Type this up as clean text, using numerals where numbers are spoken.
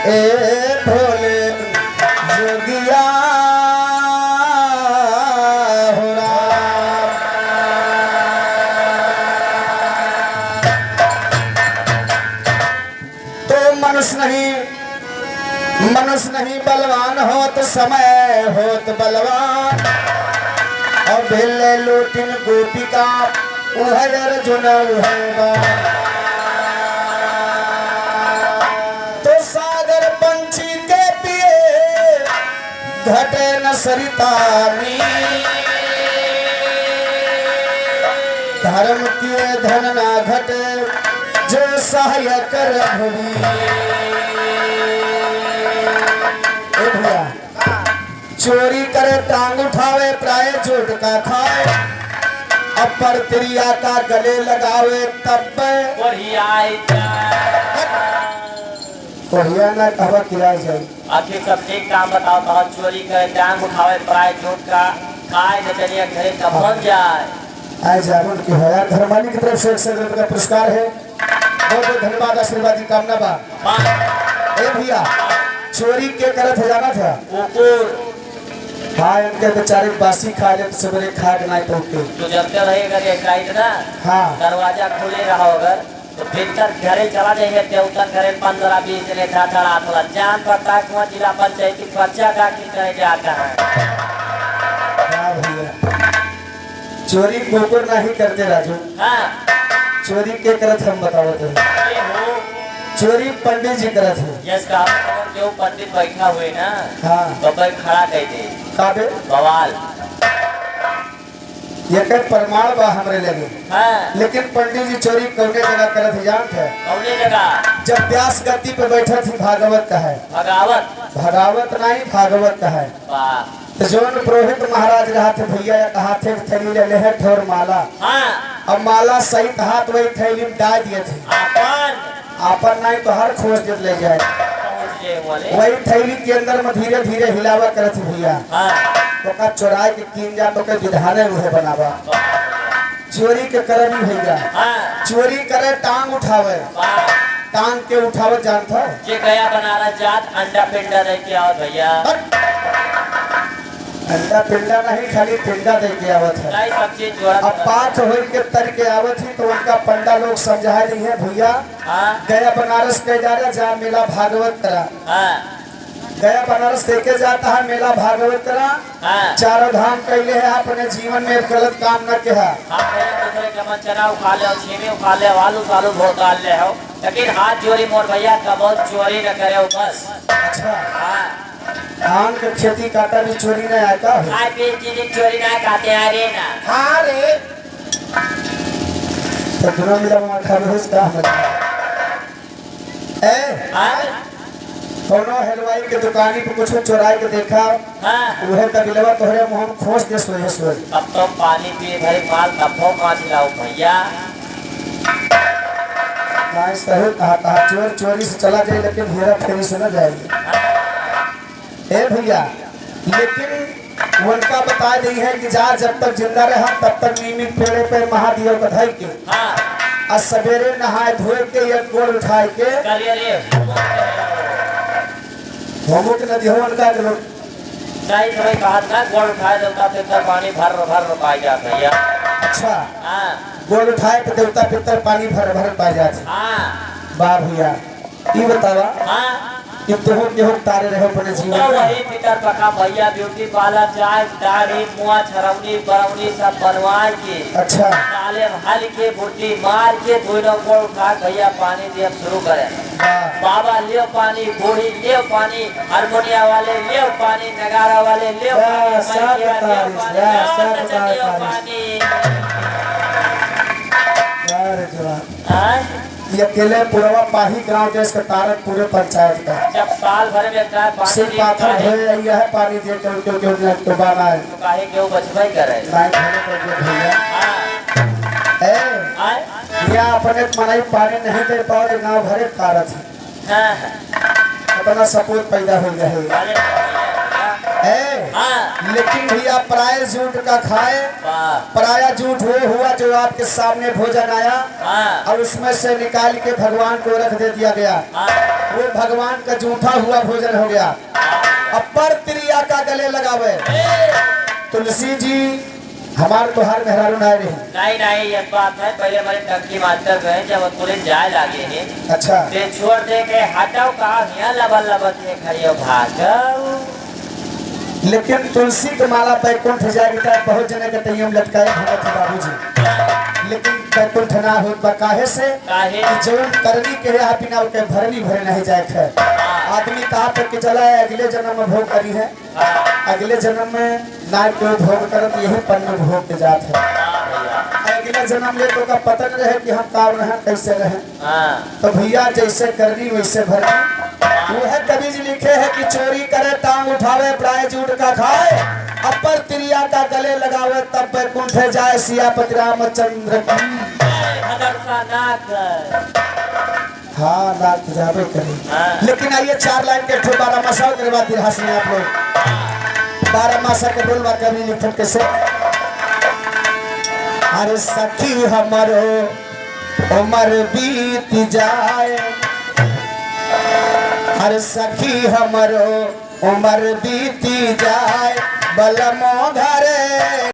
ए भोले जोगिया हो राम। तो मनुष्य नहीं बलवान हो तो समय हो तो बलवान। और भेले लूटिन गोपिका उहर अर्जुन उहर तो सागर पंछी के पिए घटे न सरितानी। धर्म किए धन ना घटे जो सहाय कर भूमि। चोरी करे टांग उठावे प्राय झूठ का खाए। अपर त्रिया का गले लगावे तब कोढ़िया ना कहवा किराए जाए। आखिर सब ठीक काम बताओ तो चोरी करे टांग उठावे प्राय झूठ का खाए न चलिए घरे कब पहुंच जाए। आए जागुन की है यार धर्मानी की तरफ से 100 का पुरस्कार है। बहुत बहुत धन्यवाद आशीर्वाद की कामना बा। ए भैया चोरी के करत है जाना था कुकुर हाँ इनके बेचारे बासी खा ले सवेरे खा के नहीं पहुँचे तो जबते रहेगा राइट ना। हाँ दरवाजा खुले रहा अगर तो भीतर घरे चला जाइए देवतन घरे 15-20 ले था जान पड़ता है कुआं जिला पंचायती पर्चा का की करे जाता है। हाँ भैया चोरी कुकुर नहीं करते राजू। हाँ चोरी के करत हम बताओ तो चोरी पंडित जी करत है। यस का जो पंडित बैठा हुए ना हाँ तो भाई खड़ा कह दे काबे बवाल ये कई प्रमाण बा हमरे लगे। हाँ लेकिन पंडित जी चोरी कौने जगह करत है जानत है। कौने जगह जब व्यास गद्दी पे बैठा थी भागवत का है। भागवत नहीं भागवत का है। तो जोन पुरोहित महाराज रहा थे भैया हाथ थैली ले है ठोर माला। हाँ अब माला सहित हाथ वही थैली में डाल दिए थे। आपन नहीं तो हर खोज देत ले जाए। वही थैली के अंदर में धीरे धीरे हिलावा करत भैया। तो का चोराई के कीन जा तो के विधाने उहे बनावा। चोरी के करम भैया चोरी करे टांग उठावे टांग के उठावे जानता जे गया बनारस जात अंडा पिंडा दे के आओ भैया। अंडा पिंडा नहीं खाली पिंडा दे के आवत है। नहीं सब चीज जोड़ा अब पाठ हो के तर के आवत ही तो उनका पंडा लोग समझाए नहीं है भैया। गया बनारस के जा रहा जा मेला भागवत करा। गया बनारस देखे जाता है मेला भागवत करा। चारों धाम कैले है अपने जीवन में गलत काम न के है। चना उखा ले छीमी उखा ले आलू सालू भोकाल ले हो लेकिन हाथ जोड़ी मोर भैया कबो चोरी न करे बस। अच्छा धान के खेती काटा भी चोरी नहीं आता है। खाए पी चीज चोरी नहीं खाते हैं रे ना। हाँ रे तो दोनों मिला माखा भेज का कोनो हलवाई के दुकानी पे कुछ चोराई के देखा। वह कबिलवा तोहरे मुंह में खोस दे सोए। अब तो पानी पिए भरी माल तब्बो कांच लाओ भैया। नहीं सही कहा चोर चोरी से चला जाए लेकिन हेरा फेरी से न जाएगी। ए भैया लेकिन उनका बता दी है कि जा जब तक जिंदा रहा तब तक नियमित पेड़े पे महादेव बधाई के और सवेरे नहाए धोए के एक गोड़ उठाए के होमो के नदी हो उनका सही समय कहा था गोड़ उठाए देवता पितर पानी भर भर पाई जाता भैया। अच्छा गोड़ उठाए के देवता पितर पानी भर भर पाई जाते। वाह भैया ये बतावा कि तुम केहू तारे रहे अपने जीवन में। वही पितर पका भैया ब्यूटी पार्लर चाय दाढ़ी मुआ छरौनी बरौनी सब बनवाए के। अच्छा काले हल के बुट्टी मार के दोनों को उठा भैया पानी दिया शुरू करे। बाबा लियो पानी बूढ़ी लियो पानी हारमोनिया वाले लियो पानी नगारा वाले लियो पानी। ये अकेले पुरवा पाही गांव के इसका तारक पूरे पंचायत का जब साल भर में सिर्फ पाथर धोए है पानी दे कर तो बाना है काहे के वो बचवाई करे भैया। या अपने मनाई पानी नहीं दे पाओ गाँव भरे कारत है अपना सपूत पैदा हो गए। लेकिन भैया पराया झूठ का खाए। पराया झूठ वो हुआ जो आपके सामने भोजन आया और उसमें से निकाल के भगवान को रख दे दिया गया। वो भगवान का झूठा हुआ भोजन हो गया। अपर त्रिया का गले लगावे। तुलसी जी हमारे तो हर मेहरारू नहीं ये बात है। पहले हमारे टंकी मास्टर गए जब पुलिस जाए लागे हैं। अच्छा ते छोड़ दे के हटाओ कहा यहाँ लबल लबत में खड़ी हो भागो। लेकिन तुलसी के माला बैकुंठ जाएगी बहुत जने के तैयम लटकाए भगत बाबूजी। लेकिन बैकुंठ ना हो काहे से जीवन करनी के यहाँ बिना के भरनी भरे नहीं जाए है। आदमी कहा पर कि चला है अगले जन्म में भोग करी है। अगले जन्म में ना कोई भोग करत यही पन्न भोग के जात है। अगले जन्म ले तो का पता न रहे कि हम काम रहे कैसे रहे। तो भैया जैसे करनी वैसे भरनी। वो है कवि जी लिखे है कि चोरी करे टांग उठावे पराए झूठ का खाए। अपर त्रिया का गले लगावे तब बैकुंठ जाए सियापति रामचंद्र की। हाँ नाक जावे करी। लेकिन आइए 4 लाइन के ठो 12 मासा के बाद हंसने आप लोग 12 मासा के बोलवा कवि लिखत कैसे। अरे सखी हमारो उम्र बीत जाए। हर सखी हमारो उम्र बीती जाए बलमो घरे।